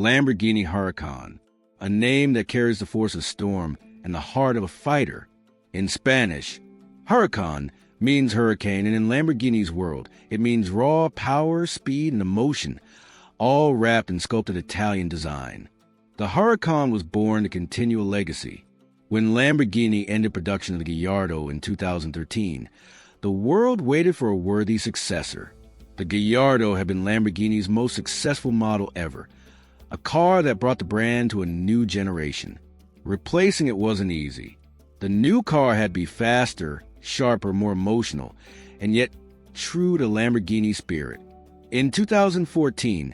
Lamborghini Huracán, a name that carries the force of storm and the heart of a fighter. In Spanish, Huracán means hurricane, and in Lamborghini's world, it means raw power, speed, and emotion, all wrapped in sculpted Italian design. The Huracán was born to continue a legacy. When Lamborghini ended production of the Gallardo in 2013, the world waited for a worthy successor. The Gallardo had been Lamborghini's most successful model ever, a car that brought the brand to a new generation. Replacing it wasn't easy. The new car had to be faster, sharper, more emotional, and yet true to Lamborghini's spirit. In 2014,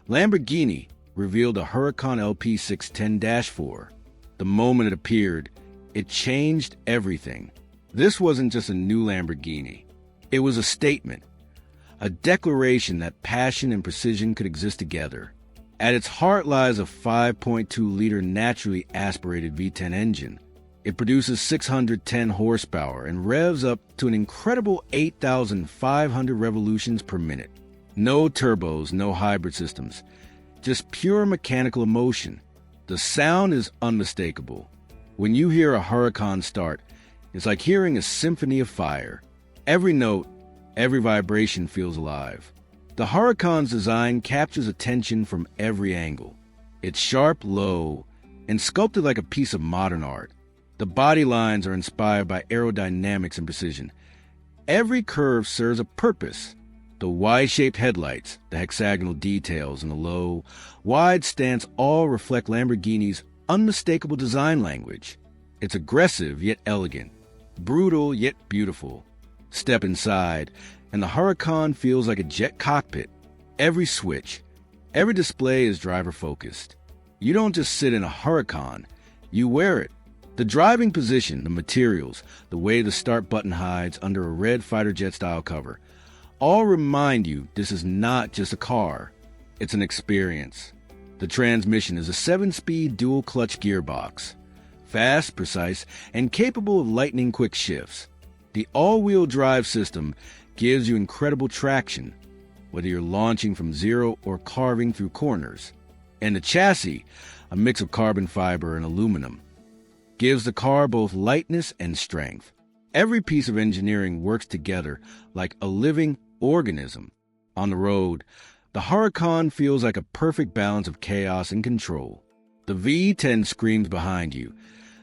Lamborghini revealed a Huracán LP610-4. The moment it appeared, it changed everything. This wasn't just a new Lamborghini. It was a statement, a declaration that passion and precision could exist together. At its heart lies a 5.2-liter naturally aspirated V10 engine. It produces 610 horsepower and revs up to an incredible 8,500 revolutions per minute. No turbos, no hybrid systems, just pure mechanical emotion. The sound is unmistakable. When you hear a Huracán start, it's like hearing a symphony of fire. Every note, every vibration feels alive. The Huracán's design captures attention from every angle. It's sharp, low, and sculpted like a piece of modern art. The body lines are inspired by aerodynamics and precision. Every curve serves a purpose. The Y-shaped headlights, the hexagonal details, and the low, wide stance all reflect Lamborghini's unmistakable design language. It's aggressive yet elegant, brutal yet beautiful. Step inside, and the Huracán feels like a jet cockpit. Every switch, every display is driver-focused. You don't just sit in a Huracán, you wear it. The driving position, the materials, the way the start button hides under a red fighter jet-style cover, all remind you this is not just a car, it's an experience. The transmission is a 7-speed dual-clutch gearbox, fast, precise, and capable of lightning-quick shifts. The all-wheel drive system gives you incredible traction, whether you're launching from zero or carving through corners. And the chassis, a mix of carbon fiber and aluminum, gives the car both lightness and strength. Every piece of engineering works together like a living organism. On the road, the Huracán feels like a perfect balance of chaos and control. The V10 screams behind you.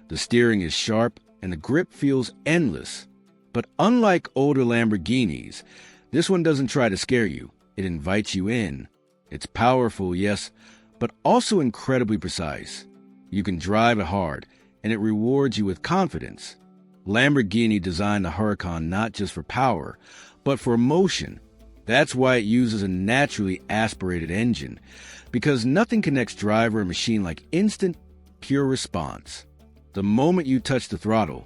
The steering is sharp and the grip feels endless. But unlike older Lamborghinis, this one doesn't try to scare you. It invites you in. It's powerful, yes, but also incredibly precise. You can drive it hard, and it rewards you with confidence. Lamborghini designed the Huracán not just for power, but for emotion. That's why it uses a naturally aspirated engine, because nothing connects driver and machine like instant, pure response. The moment you touch the throttle,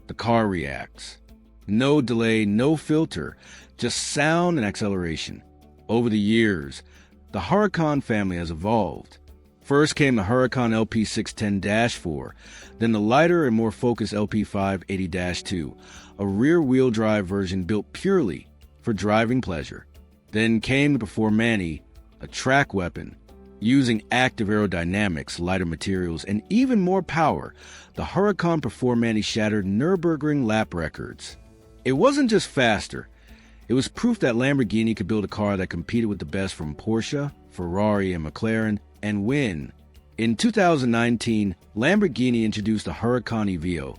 the car reacts. No delay, no filter, just sound and acceleration. Over the years, the Huracán family has evolved. First came the Huracán LP610-4, then the lighter and more focused LP580-2, a rear-wheel drive version built purely for driving pleasure. Then came the Performante, a track weapon. Using active aerodynamics, lighter materials, and even more power, the Huracán Performante shattered Nürburgring lap records. It wasn't just faster. It was proof that Lamborghini could build a car that competed with the best from Porsche, Ferrari, and McLaren, and win. In 2019, Lamborghini introduced the Huracán Evo,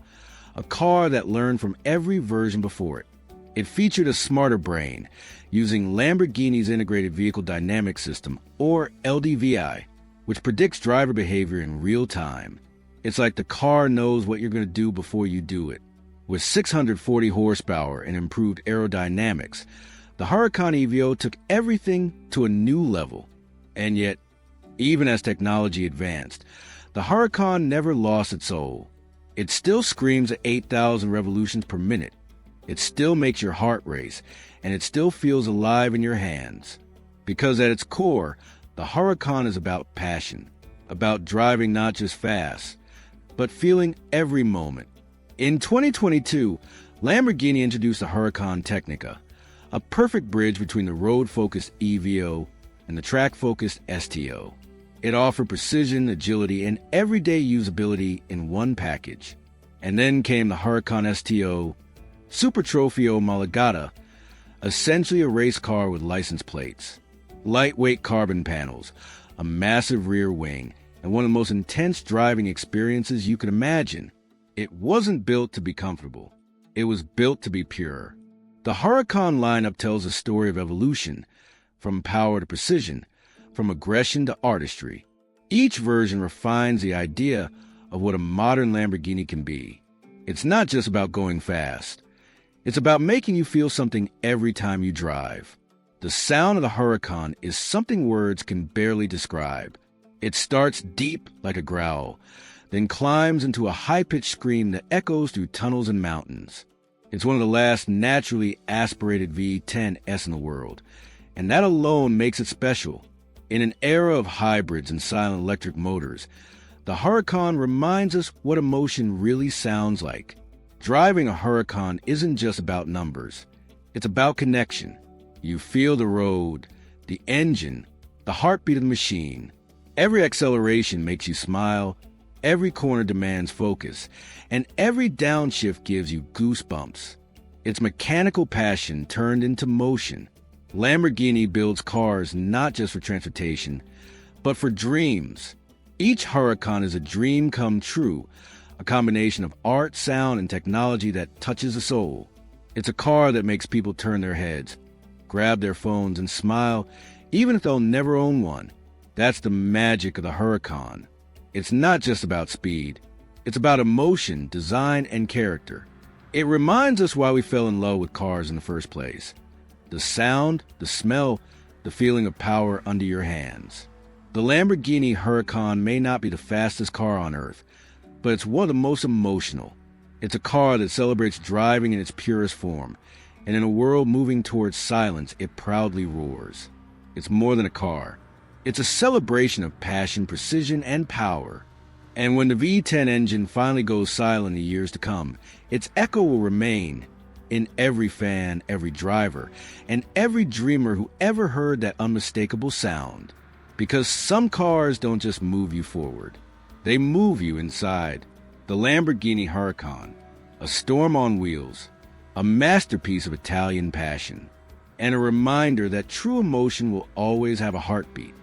a car that learned from every version before it. It featured a smarter brain, using Lamborghini's Integrated Vehicle Dynamics System, or LDVI, which predicts driver behavior in real time. It's like the car knows what you're going to do before you do it. With 640 horsepower and improved aerodynamics, the Huracán Evo took everything to a new level. And yet, even as technology advanced, the Huracán never lost its soul. It still screams at 8,000 revolutions per minute. It still makes your heart race, and it still feels alive in your hands. Because at its core, the Huracán is about passion, about driving not just fast, but feeling every moment. In 2022, Lamborghini introduced the Huracán Technica, a perfect bridge between the road-focused EVO and the track-focused STO. It offered precision, agility, and everyday usability in one package. And then came the Huracán STO Super Trofeo Homologada, essentially a race car with license plates, lightweight carbon panels, a massive rear wing, and one of the most intense driving experiences you can imagine. It wasn't built to be comfortable. It was built to be pure. The Huracán lineup tells a story of evolution, from power to precision, from aggression to artistry. Each version refines the idea of what a modern Lamborghini can be. It's not just about going fast. It's about making you feel something every time you drive. The sound of the Huracán is something words can barely describe. It starts deep like a growl, then climbs into a high-pitched scream that echoes through tunnels and mountains. It's one of the last naturally aspirated V10s in the world, and that alone makes it special. In an era of hybrids and silent electric motors, the Huracán reminds us what emotion really sounds like. Driving a Huracán isn't just about numbers. It's about connection. You feel the road, the engine, the heartbeat of the machine. Every acceleration makes you smile, every corner demands focus, and every downshift gives you goosebumps. It's mechanical passion turned into motion. Lamborghini builds cars not just for transportation, but for dreams. Each Huracán is a dream come true, a combination of art, sound, and technology that touches the soul. It's a car that makes people turn their heads, grab their phones, and smile, even if they'll never own one. That's the magic of the Huracán. It's not just about speed. It's about emotion, design, and character. It reminds us why we fell in love with cars in the first place. The sound, the smell, the feeling of power under your hands. The Lamborghini Huracán may not be the fastest car on earth, but it's one of the most emotional. It's a car that celebrates driving in its purest form, and in a world moving towards silence, it proudly roars. It's more than a car. It's a celebration of passion, precision, and power. And when the V10 engine finally goes silent in years to come, its echo will remain in every fan, every driver, and every dreamer who ever heard that unmistakable sound. Because some cars don't just move you forward. They move you inside. The Lamborghini Huracán, a storm on wheels, a masterpiece of Italian passion, and a reminder that true emotion will always have a heartbeat.